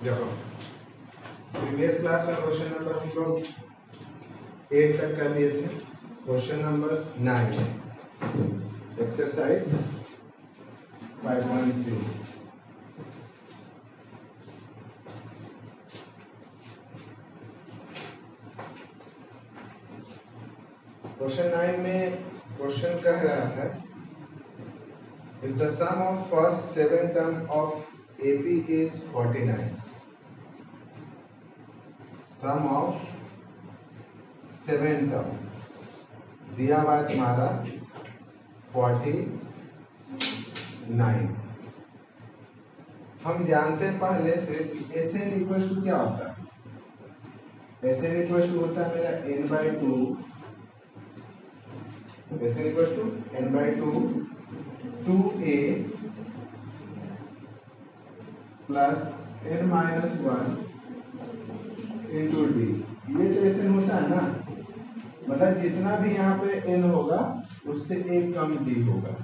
देखो previous class में question number हम लोग 8 तक कर लिए थे। Question number 9 exercise 5.3। क्वेश्चन 9 में क्वेश्चन कह रहा है if the sum of first 7 term of AP is 49, sum of 7 term दिया हुआ है तुम्हारा 49। हम जानते हैं पहले से कि SN इक्वल टू क्या होता है। SN इक्वल टू होता है मेरा n/2, SN equal to n/2 2a plus n-1 into D. ये तो SN होता है ना, मतलब जितना भी यहाँ पे n होगा उससे एक कम d होगा।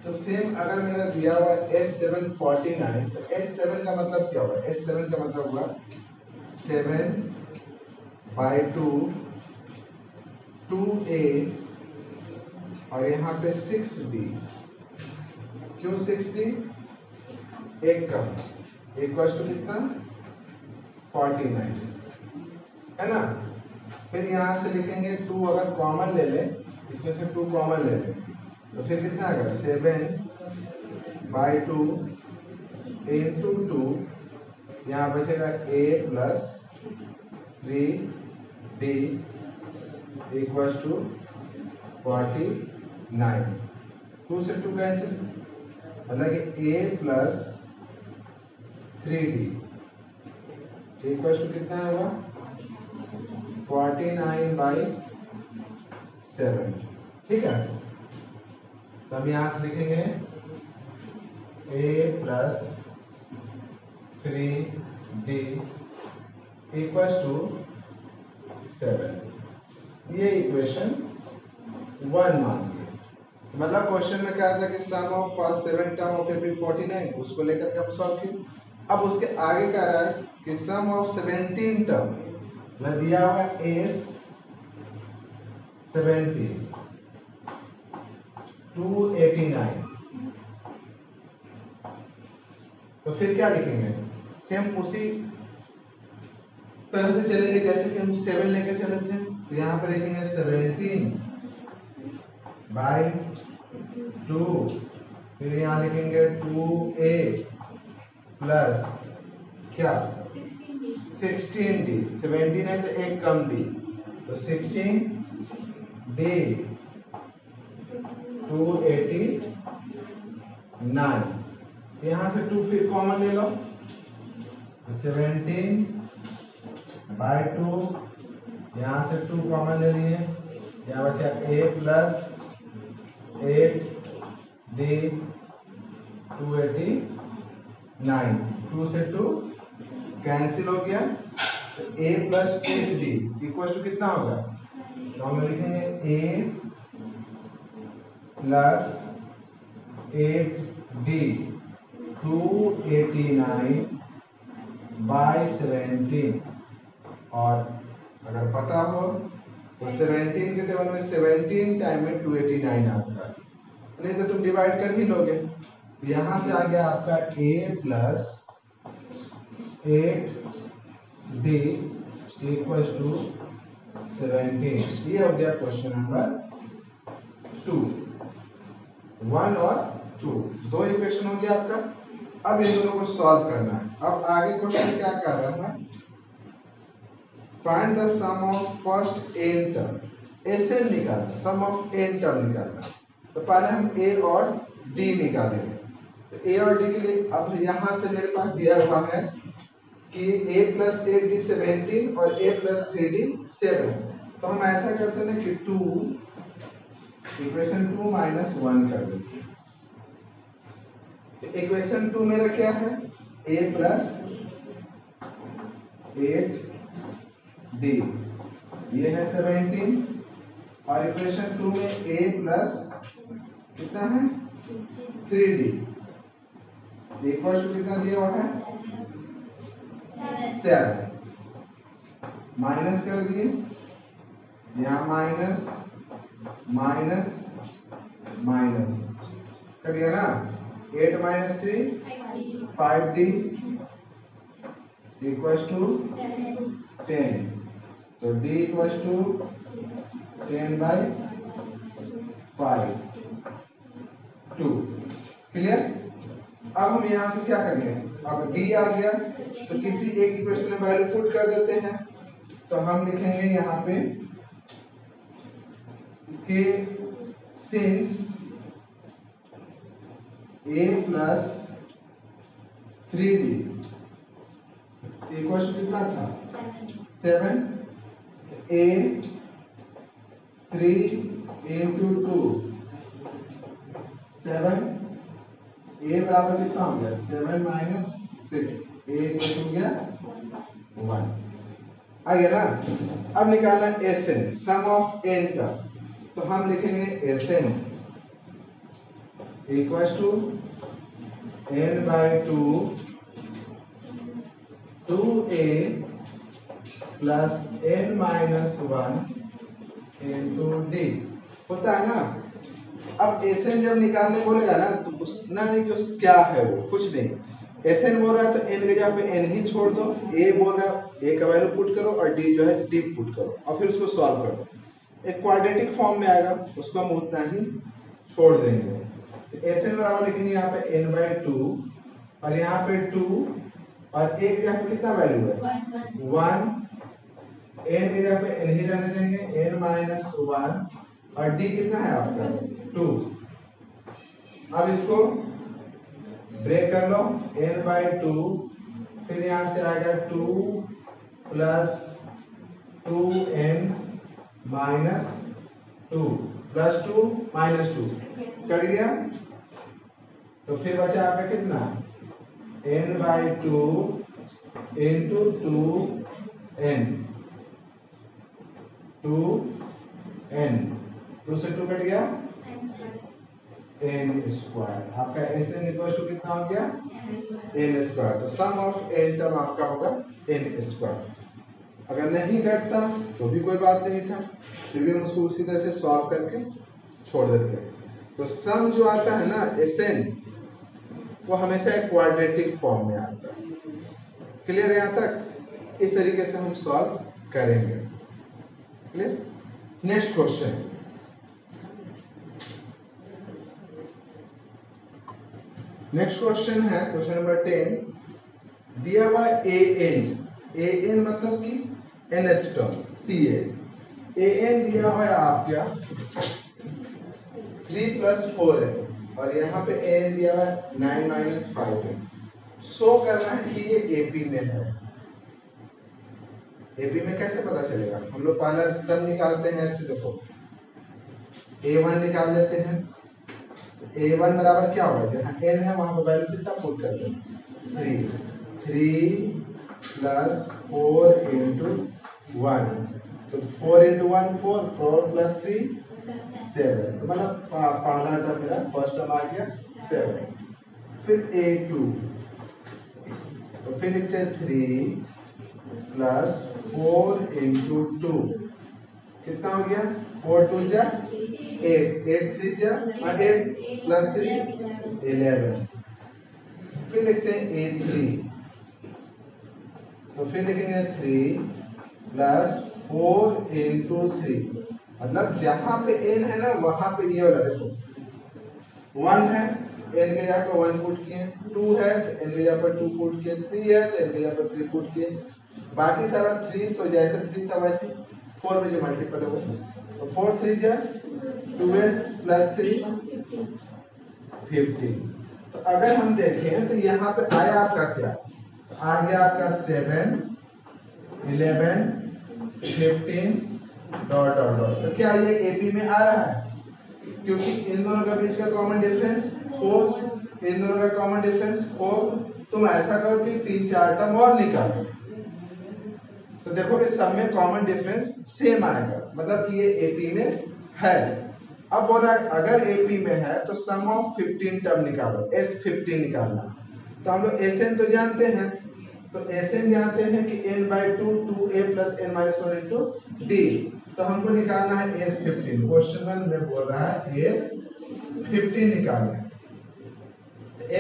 तो सेम अगर मेरा दिया हुआ S749 तो S7 का मतलब क्या होगा? S7 का मतलब हुआ 7/2 2a और यहाँ पे 6d। क्यों 6d? एक कम इक्वल टू कितना? 49 है ना। फिर यहाँ से लिखेंगे 2 अगर कॉमन ले ले, इसमें से 2 कॉमन ले ले तो फिर कितना आएगा? 7/2 इंटू 2, यहाँ बचेगा a plus 3d equal to 49। 2 से 2 कैंसिल, मतलब कि a plus 3d equal to कितना होगा? 49/7। ठीक है, तो हम यहां से लिखेंगे a plus 3d equal to 7। ये इक्वेशन 1 मान लिया। मतलब क्वेश्चन में क्या था कि sum of first 7 term of AP 49, उसको लेकर के हम सॉल्व किए। अब उसके आगे कह रहा है कि सम ऑफ 17 टर्म में दिया हुआ S 70 289। तो फिर क्या लिखेंगे? सेम उसी तरह से चलेंगे जैसे कि हम 7 लेकर चले थे। तो यहाँ पर लिखेंगे 17/2, फिर यहाँ लिखेंगे 2a प्लस क्या 16d। 17 है तो एक कम d, तो 16d 289। यहाँ से 2 फिर कॉमन ले लो, 17/2 यहाँ से 2 कॉमन ले लिए, यहाँ बचा a प्लस 8d 289। 2 से 2 कैंसिल हो गया, तो a plus 8d equal to कितना होगा? तो हम लिखेंगे a प्लस 8d 289/17। और अगर पता हो तो 17 के टेबल में 17 टाइम में 289 आता है, नहीं तो तुम डिवाइड कर ही लोगे। यहां से आ गया आपका a plus 8d equal to 17। ये हो गया क्वेश्चन नंबर 2। 1 और 2 दो इक्वेशन हो गया आपका। अब इन दोनों को सॉल्व करना है। अब आगे क्वेश्चन क्या कर रहा है? Find the sum of first n term. SN निकालना, सम ऑफ n टर्म निकालना। तो पहले हम a और d निकालेंगे। तो a और d के लिए अब यहां से मेरे पास दिया हुआ है कि a प्लस 8d 17 और a प्लस 3d 7। तो हम ऐसा करते हैं कि 2 इक्वेशन 2 माइनस 1 कर देते हैं। इक्वेशन 2 मेरा क्या है? a प्लस 8d ये है 17 और इक्वेशन 2 में a प्लस कितना है? 3d इक्वल टू कितना दिया हुआ है? 7 माइनस कर दिए, यहाँ माइनस माइनस माइनस कर दिया ना। 8 माइनस 3 5d इक्वल्स टू 10, तो d इक्वल्स टू 10/5 2। क्लियर। अब हम यहाँ से क्या करेंगे, अब d आ गया तो किसी एक इक्वेशन में वैल्यू पुट कर देते हैं। तो हम लिखेंगे यहाँ पे कि since a plus 3d equal to कितना था 7, a 3 into 2 7, a बराबर कितना हो गया 7 माइनस 6, a इक्वल हो गया 1 आ गया ना। अब निकालना Sn सम ऑफ n का, तो हम लिखेंगे Sn equals to n/2 2a plus n minus 1 into d होता है ना। अब Sn जब निकालने बोलेगा ना तो उसना नहीं कि उस क्या है वो कुछ नहीं, Sn बोल रहा है तो n के जगह पे n ही छोड़ दो, a बोल रहा है a का वैल्यू पुट करो और d जो है d पुट करो और फिर उसको सॉल्व करो, एक क्वाड्रेटिक फॉर्म में आएगा, उसको हम उतना ही छोड़ देंगे। Sn बराबर लिखेंगे यहाँ पे n/2 और यहाँ पे 2 और a के जगह पे कितना वैल्यू है 1, n के जगह पे n ही रहने देंगे n माइनस 1 और d कितना है आपका 2। अब इसको ब्रेक कर लो n/2, फिर यहाँ से आएगा 2 plus 2n minus 2 plus 2 minus 2 कर गया। तो फिर बचा आपका कितना n/2 इंटू 2n 2 से 2 कट गया n स्क्वायर। आपका Sn इक्वल टू कितना हो गया n स्क्वायर। तो सम ऑफ n टर्म आपका होगा n स्क्वायर। अगर नहीं घटता तो भी कोई बात नहीं था, फिर भी हम उसको उसी तरह से सॉल्व करके छोड़ देते हैं। तो सम जो आता है ना Sn वो हमेशा एक क्वाड्रेटिक फॉर्म में आता है। क्लियर है यहाँ तक? इस तरीके से हम सॉल्व करेंगे। Clear. Next question, next question है क्वेश्चन नंबर 10। दिया हुआ an मतलब कि nth टर्म Ta, an दिया हुआ है आपका 3 प्लस 4 है और यहाँ पे an दिया हुआ है 9 माइनस 5 है। शो करना है कि ये AP में है। AP में कैसे पता चलेगा, हम लोग पहला टर्म निकालते हैं ऐसे, देखो a1 निकाल लेते हैं। a1 बराबर क्या होगा, जहाँ n है वहां पर वैल्यू कितना पुट कर दें 3 प्लस 4 इंटू 1, तो 4 इंटू 1 4, 4 प्लस 3 7, तो मतलब पहला टर्म मेरा फर्स्ट टर्म आ गया 7। फिर a2, तो फिर लिखते हैं 3 प्लस 4 इंटू 2, कितना हो गया 4 2 जा 8, 8 3 जा 8 प्लस 3 11। फिर लिखते हैं a3, तो फिर लिखेंगे 3 प्लस 4 इंटू 3, मतलब जहां पे n है ना वहां पे ये वाला देखो 1 है, n के जगह पे 1 पुट किए, 2 है तो n के जगह पर 2 पुट किए, 3 है तो n के जगह पर 3 पुट किए, बाकी सारा 3 तो जैसे 3 था वैसे 4 में जो मल्टीपल हो, तो 4 3 जा 12 प्लस 3 15। तो अगर हम देखें तो यहाँ पे आया आपका क्या, आ गया आपका 7 11 15 डॉट डॉट डॉट। तो क्या ये AP में आ रहा है, क्योंकि इन दोनों का बीच का कॉमन डिफरेंस 4, इन दोनों का कॉमन डिफरेंस 4। तुम ऐसा करो कि 3 4 टर्म और निकालो, तो देखो कि सब में कॉमन डिफरेंस सेम आएगा, मतलब कि ये AP में है। अब बोल रहा है अगर AP में है तो सम ऑफ 15 टर्म निकालो, S15 निकालना। तो हम लोग Sn तो जानते हैं, तो Sn जानते हैं कि n/2 2a + n - 1 into d। तो हमको निकालना है S15। क्वेश्चन में बोल रहा है S15 निकालना है।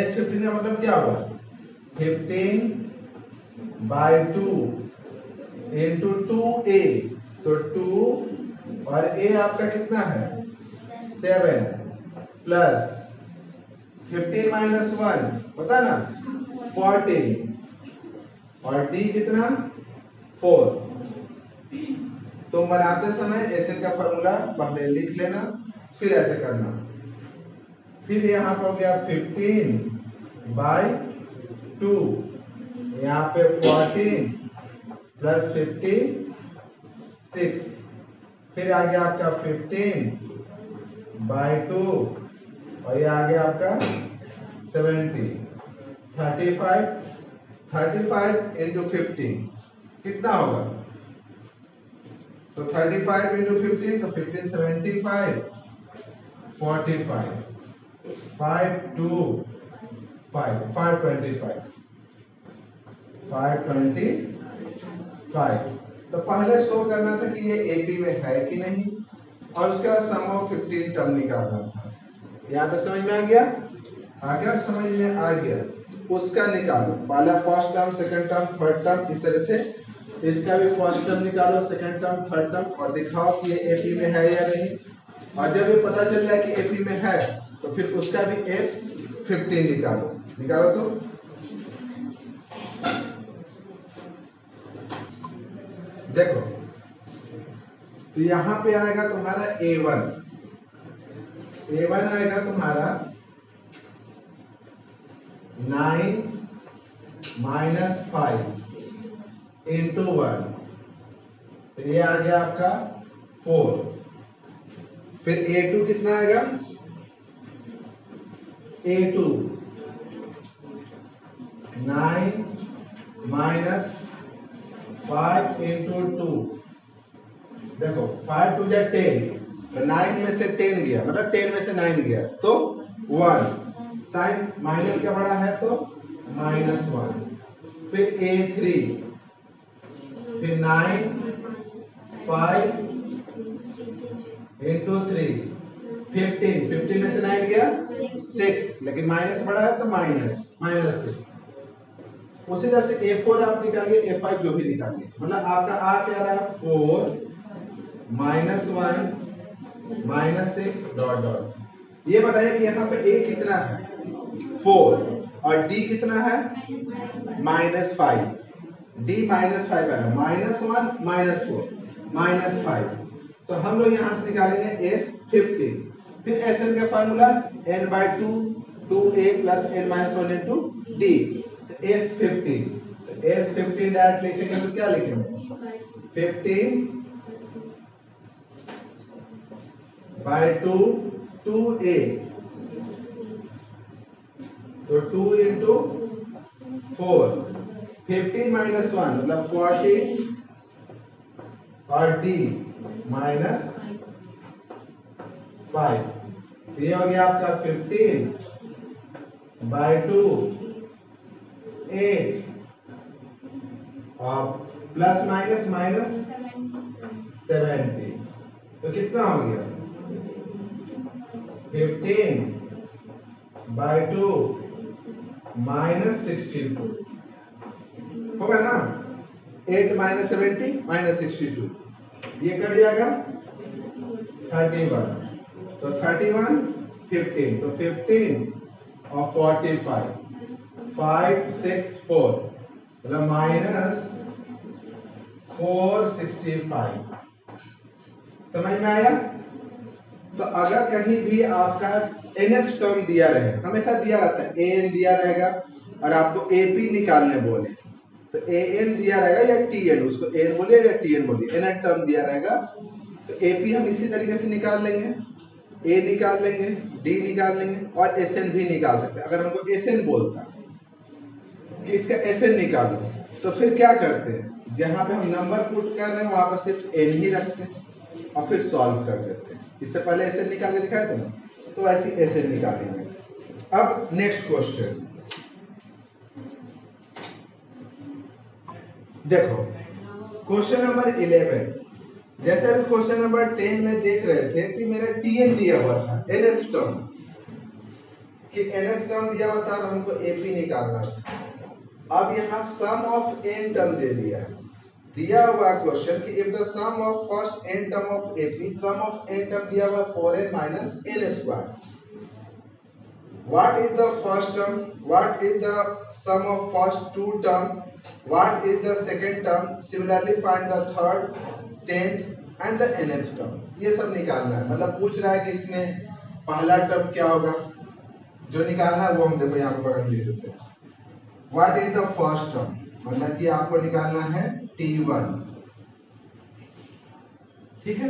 S15 का मतलब क्या हुआ? 15/2 इंटू 2a, तो 2 और a आपका कितना है 7 प्लस 15 - 1 पता ना 14 और d कितना 4। तो बनाते समय Sn का फॉर्मूला पहले लिख लेना, फिर ऐसे करना। फिर यहाँ पर हो गया 15/2, यहाँ पे 14 प्लस 56, फिर आ गया आपका 15/2 और ये आ गया आपका 70। 35 इंटू 15 कितना होगा? तो 35 इंटू 15 तो 15 75 45 525 तो पहले शो करना था कि ये एपी में है कि नहीं, और उसके बाद सम ऑफ 15 टर्म निकालना था। यहाँ तक समझ में आ गया? अगर समझ में आ गया उसका निकालो, पहला first term, second term, third term, इस तरह से इसका भी फर्स्ट टर्म निकालो, सेकंड टर्म, थर्ड टर्म, और दिखाओ कि ये एपी में है या नहीं। और जब ये पता चल जाए कि एपी में है तो फिर उसका भी S15 निकालो। निकालो तो देखो, तो यहां पे आएगा तुम्हारा A1 आएगा तुम्हारा 9 - 5 इंटू 1, तो ये आ गया आपका 4। फिर A2 कितना आएगा? A2 9 - 5 इंटू 2, देखो 5 2 जा 10, तो 9 में से 10 गया, मतलब 10 में से 9 गया तो 1, साइन माइनस का बड़ा है तो -1। फिर A3, फिर 9 5 इंटू 3 15 में से 9 गया 6, लेकिन माइनस बड़ा है तो -6। उसी तरह से A4 आप निकालिए, A5 जो भी निकालिए, मतलब आपका आ क्या रहा है 4 -1 -6 डॉट डॉट। ये बताइए कि यहाँ पे A कितना है 4 और D कितना है -5। D -5 आएगा, -1 -4 -5। तो हम लोग यहाँ से निकालेंगे S15। फिर Sn का formula n/2 2a + n - 1 into d। S15, तो S15 डायरेक्ट लिखेंगे तो क्या लिखेंगे 15/2 2a, तो 2 इंटू 4, 15 - 1 मतलब 40 और d -5। ये हो गया आपका 15/2 8 और प्लस माइनस -70, तो कितना हो गया 15/2 -62 होगा ना। 8 - 70 -62, ये कट जाएगा 31, तो 31 15, तो 15 और 45 5 6 4 मतलब -465। समझ में आया? तो अगर कहीं भी आपका nth टर्म दिया रहे, हमेशा दिया रहता है an दिया रहेगा और आपको AP निकालने बोले तो an दिया रहेगा या tn, उसको an बोलिए या tn बोलिए, nth टर्म दिया रहेगा तो AP हम इसी तरीके से निकाल लेंगे, a निकाल लेंगे, d निकाल लेंगे और Sn भी निकाल सकते हैं। अगर हमको Sn बोलता कि इसका Sn निकालो तो फिर क्या करते हैं, जहां पे हम नंबर पुट कर रहे हैं वहां पर सिर्फ n ही रखते हैं और फिर सॉल्व कर देते हैं। इससे पहले Sn निकाल के दिखाए थे ना, तो ऐसे Sn निकालेंगे। अब नेक्स्ट क्वेश्चन, देखो क्वेश्चन नंबर 11, जैसे अभी क्वेश्चन नंबर 10 में देख रहे थे कि मेरा टीएन दिया हुआ था, nth टर्म कि nth टर्म दिया हुआ था और हमको एपी निकालना था। अब यहाँ सम ऑफ n टर्म दे दिया हुआ क्वेश्चन कि if the sum of first n term of AP, sum of n term दिया हुआ 4n minus n square, what is the first term, what is the sum of first two term, what is the second term, similarly find the third, 10th and the nth term। ये सब निकालना है। मतलब पूछ रहा है कि इसमें पहला टर्म क्या होगा, जो निकालना है वो हम देखो यहाँ पर लिख देते हैं। What is the first term, मतलब कि आपको निकालना है t1, ठीक है।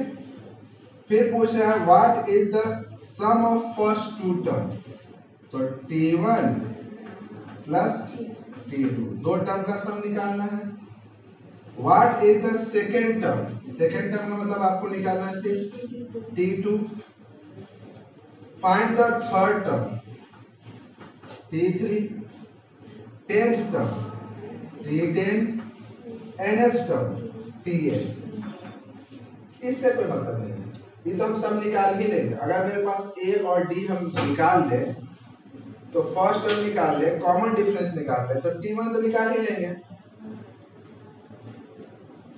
फिर पूछ रहा है what is the sum of first two term, तो t1 प्लस t2, दो टर्म का सम निकालना है। What is the second term, second term का मतलब आपको निकालना है सिर्फ t2। Find the third term t3, tenth term t10, nth term tn। इससे कोई मतलब नहीं है, ये तो हम सब निकाल ही लेंगे। अगर मेरे पास a और d हम निकाल ले तो फर्स्ट टर्म निकाल ले, कॉमन डिफरेंस निकाल ले तो t1 तो निकाल ही लेंगे।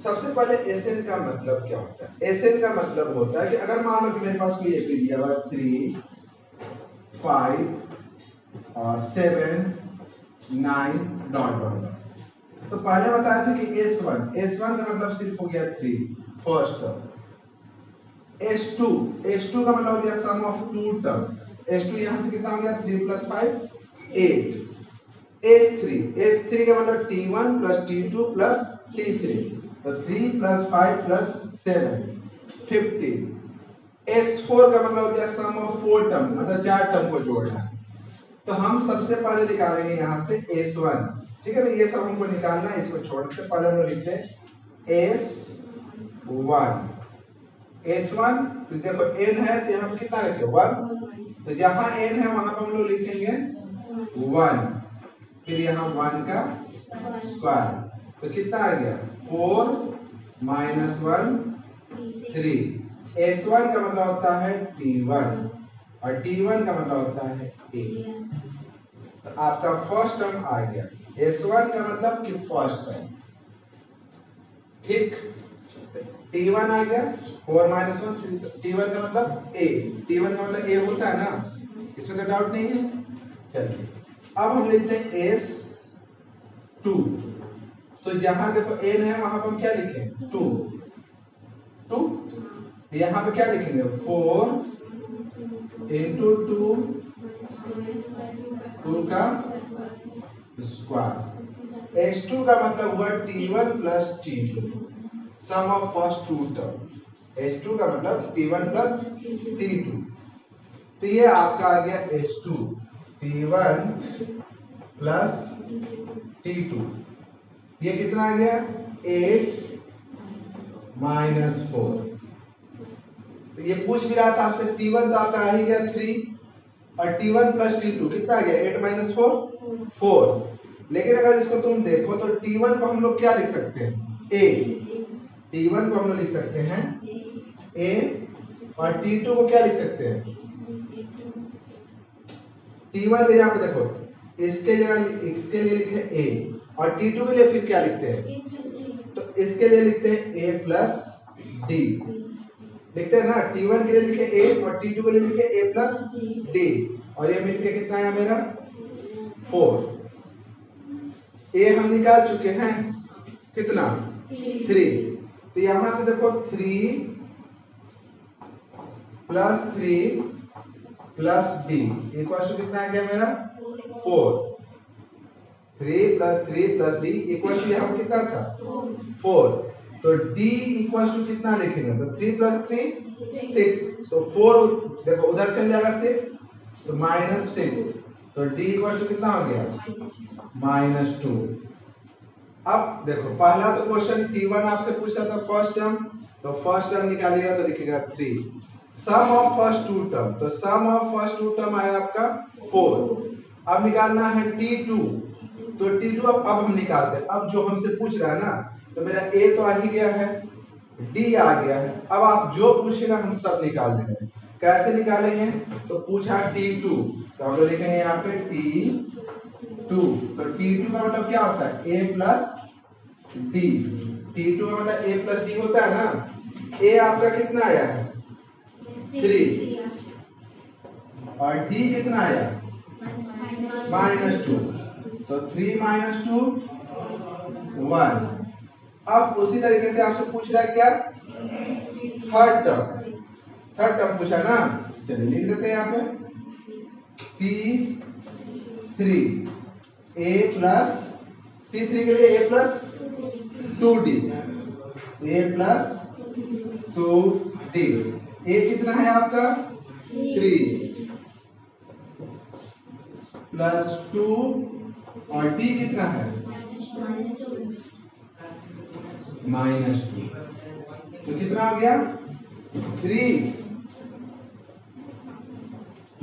सबसे पहले SN का मतलब क्या होता है, SN का मतलब होता है कि अगर मान लो कि मेरे पास कोई एपी दिया हुआ 3, 5 और 7, 9 डॉट डॉट, तो पहले बताया था कि S1 का मतलब सिर्फ हो गया 3 फर्स्ट टर्म, S2 का मतलब हो गया सम ऑफ टू टर्म, S2 यहां से कितना हो गया 3 प्लस 5 8, S3 का मतलब T1 plus T2 plus T3, तो 3 प्लस 5 प्लस 7 15, S4 का मतलब हो गया सम ऑफ 4 टर्म, मतलब 4 टर्म को जोड़ना है। तो हम सबसे पहले निकालेंगे यहाँ से S1, ठीक है ना, ये सब हमको निकालना है, इसको छोड़ते पहले हम लोग लिखते हैं S1, तो देखो n है तो यहाँ पे कितना रखें 1, तो जहां n है वहां पर हम लोग लिखेंगे 1, फिर यहाँ 1 का स्क्वायर, तो कितना आ गया 4 माइनस 1 3। S1 का मतलब होता है T1 और T1 का मतलब होता है A। तो आपका फर्स्ट टर्म आ गया, S1 का मतलब कि फर्स्ट टर्म, ठीक। T1 आ गया 4 माइनस 1 3, T1 का मतलब A, T1 का मतलब A होता है ना, इसमें तो डाउट नहीं है। चलिए अब हम लिखते हैं S2, तो जहां देखो n है वहां पर हम क्या लिखें 2, यहाँ पे क्या लिखेंगे 4 इंटू 2 का स्क्वायर। S2 का मतलब हुआ T1 plus T2, sum of first two term. S2 का मतलब T1 प्लस T2, तो ये आपका आ गया S2 T1 प्लस T2, ये कितना आ गया 8 माइनस 4। तो ये पूछ भी रहा था आपसे, T1 तो आपका आ ही गया 3 और T1 प्लस T2 कितना आ गया 8 माइनस 4। लेकिन अगर इसको तुम देखो तो T1 को हम लोग क्या लिख सकते हैं A, T1 को हम लोग लिख सकते हैं A और T2 को क्या लिख सकते हैं T1 के यहाँ पे देखो इसके लिए लिखे A और T2 के लिए फिर क्या लिखते हैं, तो इसके लिए लिखते हैं A प्लस D, लिखते हैं ना, T1 के लिए लिखे A और T2 के लिए लिखे A प्लस D, और ये मिलके कितना आया मेरा 4। A हम निकाल चुके हैं कितना 3, तो यहां से देखो 3 प्लस D इक्वल टू कितना आ गया मेरा 4। 3 प्लस D इक्वल टू यहाँ कितना था 4, तो D इक्वल टू कितना लिखेंगे, तो 3 प्लस 3 6, तो 4 देखो उधर चल जाएगा 6, तो माइनस 6, तो D इक्वल टू कितना हो गया माइनस 2। अब देखो पहला तो क्वेश्चन T1 आपसे पूछा था फर्स्ट टर्म, तो फर्स्ट टर्म निकालिएगा तो लिखेगा 3, सम ऑफ फर्स्ट टू टर्म, तो सम ऑफ फर्स्ट टू टर्म आया आपका 4। अब निकालना है T2, तो T2 अब हम निकालते हैं। अब जो हमसे पूछ रहा है ना, तो मेरा A तो आ ही गया है, D आ गया है। अब आप जो पूछेगा हम सब निकाल देंगे। कैसे निकालेंगे? तो पूछा T2, तो हम लोग लिखेंगे यहाँ पे T2। तो T2 का मतलब क्या होता है? A plus D। T2 का मतलब A प्लस D होता है ना। A आपका कितना आया है? 3, और D कितना आया? -2। तो 3 - 2 1। अब उसी तरीके से आपसे पूछ रहा है क्या? थर्ड टर्म पूछा ना। चलिए लिख देते हैं यहाँ पे T3 A प्लस T3 के लिए A plus 2D, A plus 2D। A कितना है आपका? 3 प्लस 2, और D कितना है? -2। तो कितना हो गया? 3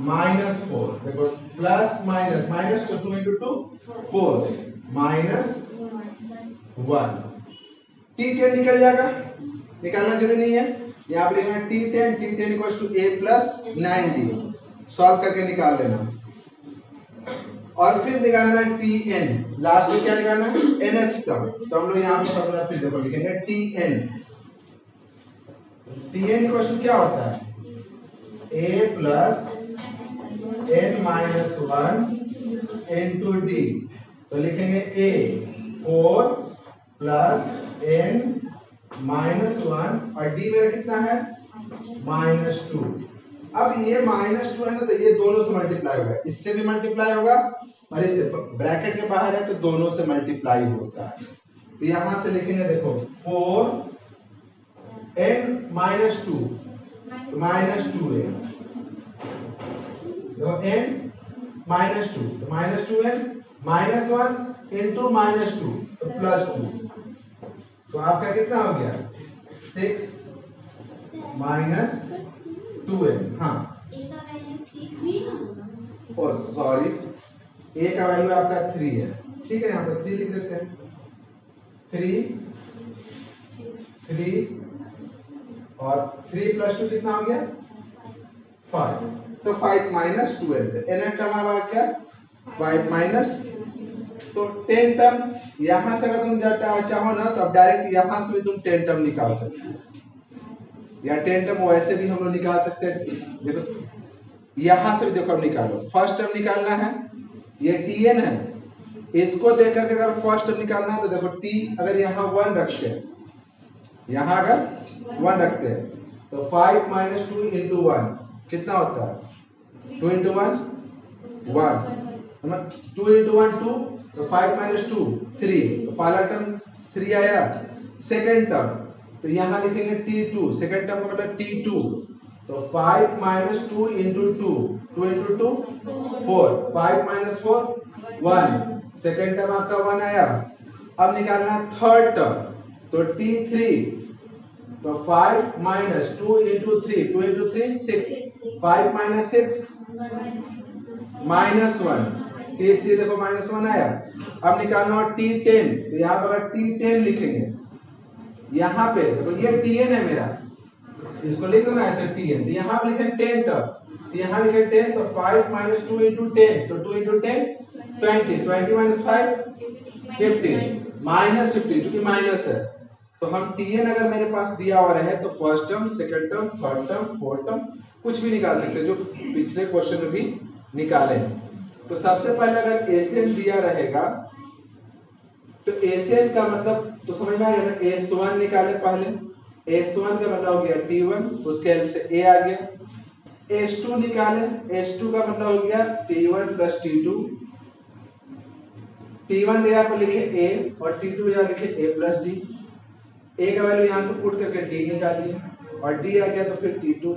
-4। देखो प्लस माइनस, माइनस तो 2 × 2 4 -1। T10 निकल जाएगा, निकालना जरूरी नहीं है। यहाँ पे लिखना T10 = A plus 9D। Solve करके निकाल लेना। और फिर निकालना है Tn। लास्ट में क्या निकालना है? nth term. तो हम लोग यहाँ पे फॉर्मूला फिर देखो लिखेंगे Tn। Tn = क्या होता है? A plus n-1 × D। तो लिखेंगे A 4 प्लस n-1, और D मेरा कितना है? -2। अब ये -2 है ना, तो ये दोनों से मल्टीप्लाई होगा, इससे भी मल्टीप्लाई होगा, और इससे ब्रैकेट के बाहर है तो दोनों से मल्टीप्लाई होता है। तो यहां से लिखेंगे देखो 4 n-2 तो -2 है, देखो n -2 तो -2n -1 × -2 तो +2। तो आपका कितना हो गया? 6 - 2n। हाँ ओ सॉरी, A का वैल्यू आपका 3 है। ठीक है, यहाँ पर 3 लिख देते हैं। 3 और 3 + 2 कितना हो गया? 5। तो 5 - 2n। nth टर्म हमारा क्या? 5 - तो 10 टर्म यहाँ से अगर तुम चाहो ना, तो अब डायरेक्ट यहाँ से भी तुम 10 टर्म निकाल सकते हो, या 10 टर्म वैसे भी हम लोग निकाल सकते हैं। देखो यहाँ से भी देखो, अब निकालो। फर्स्ट टर्म निकालना है, ये Tn है, इसको देख करके अगर फर्स्ट टर्म निकालना है तो देखो T अगर यहाँ 1 रखते हैं, यहाँ अगर 1 रखते हैं, तो 5 - 2 × 1 कितना होता है? 2 × 1 1, 2 × 1 2, तो 5 - 2 3। तो पहला टर्म 3 आया। सेकेंड टर्म तो यहाँ लिखेंगे T2, सेकेंड टर्म का मतलब T2। तो 5 - 2 × 2, 2 × 2 4, 5 - 4 1। सेकेंड टर्म आपका 1 आया। अब निकालना है थर्ड टर्म, तो T3, तो 5 - 2 × 3, 2 × 3 6, 5 - 6 -1। T3 देखो -1 आया। अब निकालना है T10, तो यहाँ पर T10 लिखेंगे। यहाँ पे देखो ये Tn है मेरा, इसको लिख दो ना ऐसे Tn। तो यहाँ पे लिखें 10 टर्म, तो यहाँ लिखे 10, तो 5 - 2 × 10, तो 2 × 10 20, 20 - 5 15, -15 क्योंकि माइनस है। तो हम Tn अगर मेरे पास दिया हुआ रहे तो first term, second term, third term, fourth term कुछ भी निकाल सकते हैं, जो पिछले क्वेश्चन में भी निकाले हैं। तो सबसे पहले अगर एसएन दिया रहेगा तो एसएन का मतलब तो समझ में आ गया ना। S1 निकाले पहले, S1 का मतलब हो गया T1, उसके हेल्प से A आ गया। S2 निकाले, S2 का मतलब हो गया T1 + T2। T1 जगह पर लिखे A और T2 जगह लिखे A + D। A का वैल्यू यहाँ से पुट करके D निकालिए, और D आ गया तो फिर T2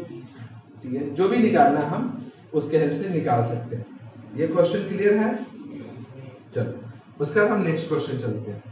Tn, जो भी निकालना हम उसके हेल्प से निकाल सकते हैं। ये क्वेश्चन क्लियर है? चलो उसके बाद हम नेक्स्ट क्वेश्चन चलते हैं।